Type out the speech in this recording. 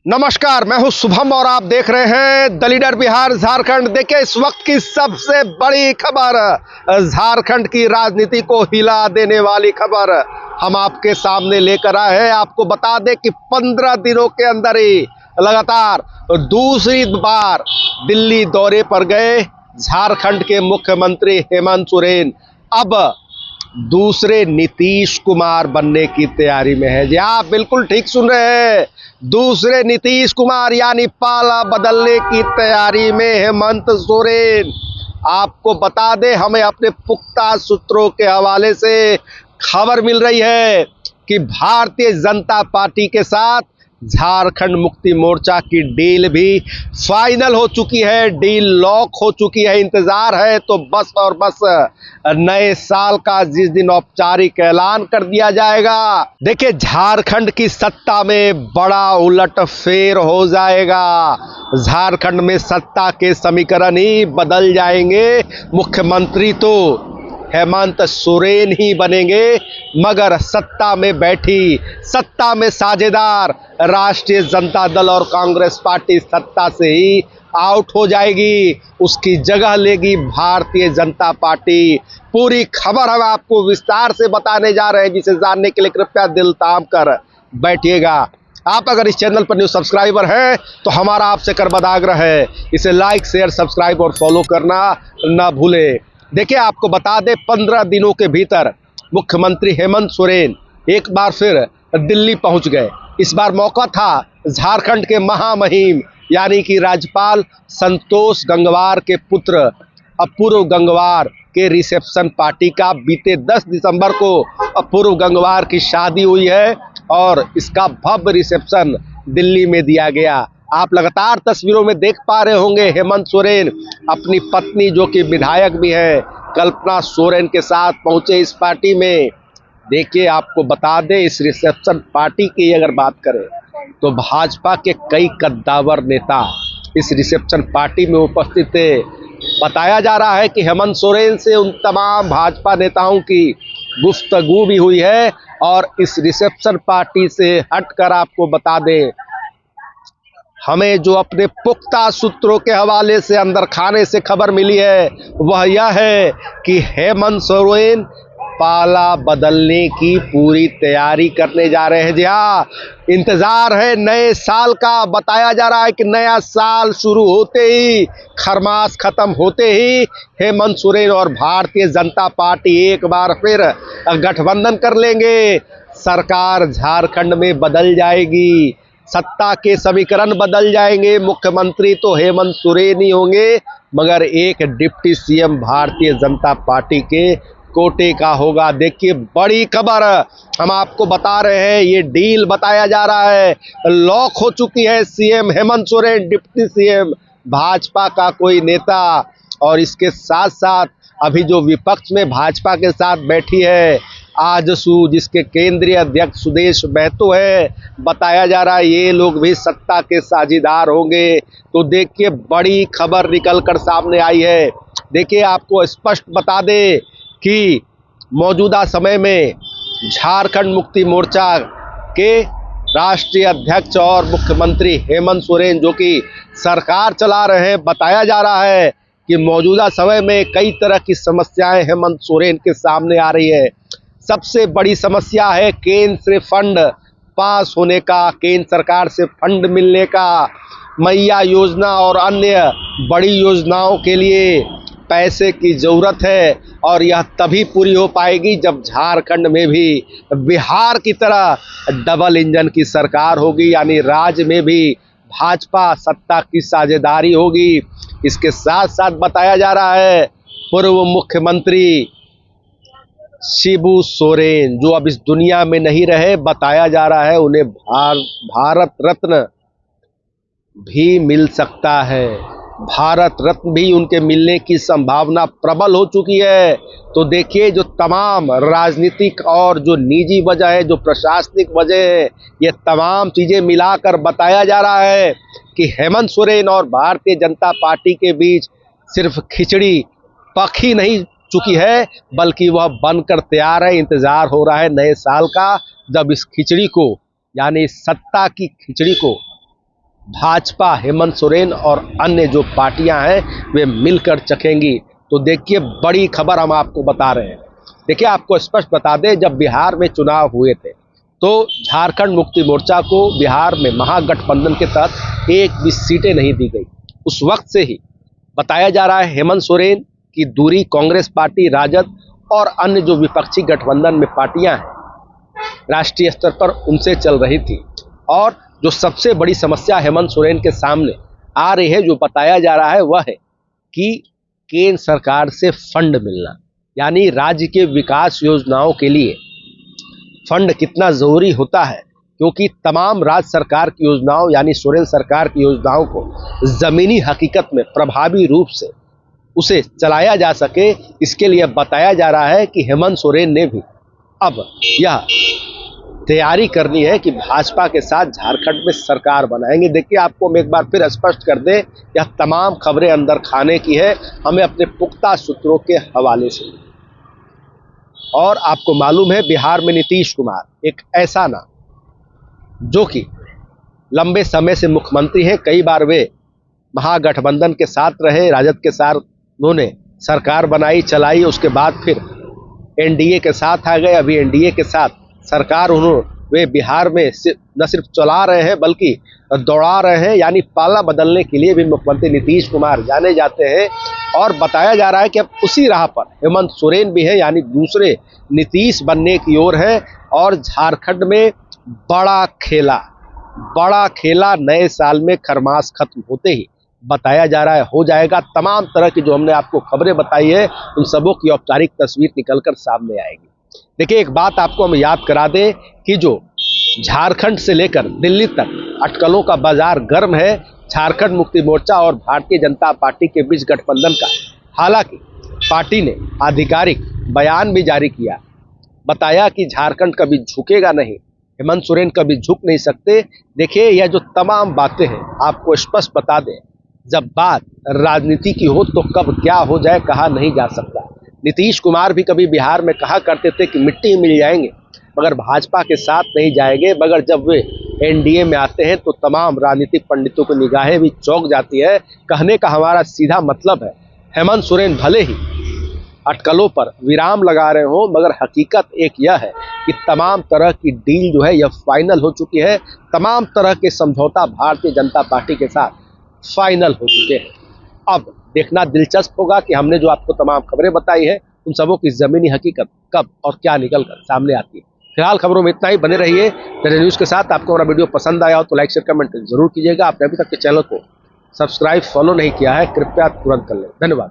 नमस्कार, मैं हूं शुभम और आप देख रहे हैं द लीडर बिहार झारखंड। देखिए इस वक्त की सबसे बड़ी खबर, झारखंड की राजनीति को हिला देने वाली खबर हम आपके सामने लेकर आए हैं। आपको बता दें कि 15 दिनों के अंदर ही लगातार दूसरी बार दिल्ली दौरे पर गए झारखंड के मुख्यमंत्री हेमंत सोरेन अब दूसरे नीतीश कुमार बनने की तैयारी में है। जी आप बिल्कुल ठीक सुन रहे हैं, दूसरे नीतीश कुमार यानी पाला बदलने की तैयारी में हेमंत सोरेन। आपको बता दें, हमें अपने पुख्ता सूत्रों के हवाले से खबर मिल रही है कि भारतीय जनता पार्टी के साथ झारखंड मुक्ति मोर्चा की डील भी फाइनल हो चुकी है, डील लॉक हो चुकी है। इंतजार है तो बस और बस नए साल का जिस दिन औपचारिक ऐलान कर दिया जाएगा। देखिए झारखंड की सत्ता में बड़ा उलटफेर हो जाएगा। झारखंड में सत्ता के समीकरण ही बदल जाएंगे। मुख्यमंत्री तो हेमंत सोरेन ही बनेंगे, मगर सत्ता में बैठी, सत्ता में साझेदार राष्ट्रीय जनता दल और कांग्रेस पार्टी सत्ता से ही आउट हो जाएगी। उसकी जगह लेगी भारतीय जनता पार्टी। पूरी खबर हम आपको विस्तार से बताने जा रहे हैं, जिसे जानने के लिए कृपया दिल थाम कर बैठिएगा। आप अगर इस चैनल पर न्यू सब्सक्राइबर हैं तो हमारा आपसे करबद्ध आग्रह है, इसे लाइक शेयर सब्सक्राइब और फॉलो करना ना भूलें। देखिए आपको बता दें, 15 दिनों के भीतर मुख्यमंत्री हेमंत सोरेन एक बार फिर दिल्ली पहुंच गए। इस बार मौका था झारखंड के महामहिम यानी कि राज्यपाल संतोष गंगवार के पुत्र अपूर्व गंगवार के रिसेप्शन पार्टी का। बीते 10 दिसंबर को अपूर्व गंगवार की शादी हुई है और इसका भव्य रिसेप्शन दिल्ली में दिया गया। आप लगातार तस्वीरों में देख पा रहे होंगे, हेमंत सोरेन अपनी पत्नी जो कि विधायक भी है कल्पना सोरेन के साथ पहुंचे इस पार्टी में। देखिए आपको बता दें, इस रिसेप्शन पार्टी की अगर बात करें तो भाजपा के कई कद्दावर नेता इस रिसेप्शन पार्टी में उपस्थित थे। बताया जा रहा है कि हेमंत सोरेन से उन तमाम भाजपा नेताओं की गुफ्तगू भी हुई है। और इस रिसेप्शन पार्टी से हटकर आपको बता दें, हमें जो अपने पुख्ता सूत्रों के हवाले से अंदर खाने से खबर मिली है वह यह है कि हेमंत सोरेन पाला बदलने की पूरी तैयारी करने जा रहे हैं। जी हाँ, इंतजार है नए साल का। बताया जा रहा है कि नया साल शुरू होते ही, खरमास खत्म होते ही हेमंत सोरेन और भारतीय जनता पार्टी एक बार फिर गठबंधन कर लेंगे। सरकार झारखंड में बदल जाएगी, सत्ता के समीकरण बदल जाएंगे। मुख्यमंत्री तो हेमंत सोरेन ही होंगे, मगर एक deputy CM Bharatiya Janata party के कोटे का होगा। देखिए बड़ी खबर हम आपको बता रहे हैं, ये डील बताया जा रहा है लॉक हो चुकी है। CM Hemant Soren, deputy CM Bhajpa का कोई नेता। और इसके साथ साथ अभी जो विपक्ष में भाजपा के साथ बैठी है आजसू, जिसके केंद्रीय अध्यक्ष सुदेश महतो है, बताया जा रहा है ये लोग भी सत्ता के साझेदार होंगे। तो देखिए बड़ी खबर निकल कर सामने आई है। देखिए आपको स्पष्ट बता दें कि मौजूदा समय में झारखंड मुक्ति मोर्चा के राष्ट्रीय अध्यक्ष और मुख्यमंत्री हेमंत सोरेन जो कि सरकार चला रहे हैं, बताया जा रहा है कि मौजूदा समय में कई तरह की समस्याएं हेमंत सोरेन के सामने आ रही है। सबसे बड़ी समस्या है केंद्र से फंड पास होने का, केंद्र सरकार से फंड मिलने का। मैया योजना और अन्य बड़ी योजनाओं के लिए पैसे की ज़रूरत है और यह तभी पूरी हो पाएगी जब झारखंड में भी बिहार की तरह डबल इंजन की सरकार होगी, यानी राज्य में भी भाजपा सत्ता की साझेदारी होगी। इसके साथ साथ बताया जा रहा है पूर्व मुख्यमंत्री शिबू सोरेन जो अब इस दुनिया में नहीं रहे, बताया जा रहा है उन्हें भारत रत्न भी मिल सकता है। भारत रत्न भी उनके मिलने की संभावना प्रबल हो चुकी है। तो देखिए जो तमाम राजनीतिक और जो निजी वजह है, जो प्रशासनिक वजह है, ये तमाम चीज़ें मिलाकर बताया जा रहा है कि हेमंत सोरेन और भारतीय जनता पार्टी के बीच सिर्फ खिचड़ी पक ही नहीं चुकी है, बल्कि वह बनकर तैयार है। इंतजार हो रहा है नए साल का, जब इस खिचड़ी को यानी सत्ता की खिचड़ी को भाजपा, हेमंत सोरेन और अन्य जो पार्टियां हैं वे मिलकर चखेंगी। तो देखिए, बड़ी खबर हम आपको बता रहे हैं। देखिए, आपको स्पष्ट बता दें, जब बिहार में चुनाव हुए थे तो झारखंड मुक्ति मोर्चा को बिहार में महागठबंधन के तहत एक भी सीटें नहीं दी गई। उस वक्त से ही बताया जा रहा है हेमंत सोरेन की दूरी कांग्रेस पार्टी, राजद और अन्य जो विपक्षी गठबंधन में पार्टियां हैं राष्ट्रीय स्तर पर उनसे चल रही थी। और जो सबसे बड़ी समस्या हेमंत सोरेन के सामने आ रही है, जो बताया जा रहा है, वह है कि केंद्र सरकार से फंड मिलना, यानी राज्य के विकास योजनाओं के लिए फंड कितना जरूरी होता है, क्योंकि तमाम राज्य सरकार की योजनाओं यानी सोरेन सरकार की योजनाओं को जमीनी हकीकत में प्रभावी रूप से उसे चलाया जा सके, इसके लिए बताया जा रहा है कि हेमंत सोरेन ने भी अब यह तैयारी करनी है कि भाजपा के साथ झारखंड में सरकार बनाएंगे। देखिए, आपको हम एक बार फिर स्पष्ट कर दें, यह तमाम खबरें अंदर खाने की है, हमें अपने पुख्ता सूत्रों के हवाले से। और आपको मालूम है, बिहार में नीतीश कुमार एक ऐसा नाम जो कि लंबे समय से मुख्यमंत्री हैं, कई बार वे महागठबंधन के साथ रहे, राजद के साथ उन्होंने सरकार बनाई, चलाई, उसके बाद फिर एनडीए के साथ आ गए। अभी एनडीए के साथ सरकार वे बिहार में न सिर्फ चला रहे हैं बल्कि दौड़ा रहे हैं, यानी पाला बदलने के लिए भी मुख्यमंत्री नीतीश कुमार जाने जाते हैं। और बताया जा रहा है कि अब उसी राह पर हेमंत सोरेन भी है, यानी दूसरे नीतीश बनने की ओर है। और झारखंड में बड़ा खेला नए साल में खरमास खत्म होते ही बताया जा रहा है हो जाएगा। तमाम तरह की जो हमने आपको खबरें बताई है, उन सबों की औपचारिक तस्वीर निकलकर सामने आएगी। देखिए, एक बात आपको हम याद करा दें कि जो झारखंड से लेकर दिल्ली तक अटकलों का बाजार गर्म है झारखंड मुक्ति मोर्चा और भारतीय जनता पार्टी के बीच गठबंधन का। हालांकि पार्टी ने आधिकारिक बयान भी जारी किया, बताया कि झारखंड कभी झुकेगा नहीं, हेमंत सोरेन कभी झुक नहीं सकते। देखिए, यह जो तमाम बातें हैं आपको स्पष्ट बता दें, जब बात राजनीति की हो तो कब क्या हो जाए कहा नहीं जा सकता। नीतीश कुमार भी कभी बिहार में कहा करते थे कि मिट्टी मिल जाएंगे मगर भाजपा के साथ नहीं जाएंगे, मगर जब वे एनडीए में आते हैं तो तमाम राजनीतिक पंडितों की निगाहें भी चौंक जाती है। कहने का हमारा सीधा मतलब है, हेमंत सोरेन भले ही अटकलों पर विराम लगा रहे हो, मगर हकीकत एक यह है कि तमाम तरह की डील जो है यह फाइनल हो चुकी है। तमाम तरह के समझौता भारतीय जनता पार्टी के साथ फाइनल हो चुके हैं। अब देखना दिलचस्प होगा कि हमने जो आपको तमाम खबरें बताई है उन सबों की जमीनी हकीकत कब और क्या निकल कर सामने आती है। फिलहाल खबरों में इतना ही, बने रहिए द न्यूज़ के साथ। आपको हमारा वीडियो पसंद आया हो तो लाइक शेयर कमेंट जरूर कीजिएगा। आपने अभी तक के चैनल को सब्सक्राइब फॉलो नहीं किया है, कृपया तुरंत कर लें। धन्यवाद।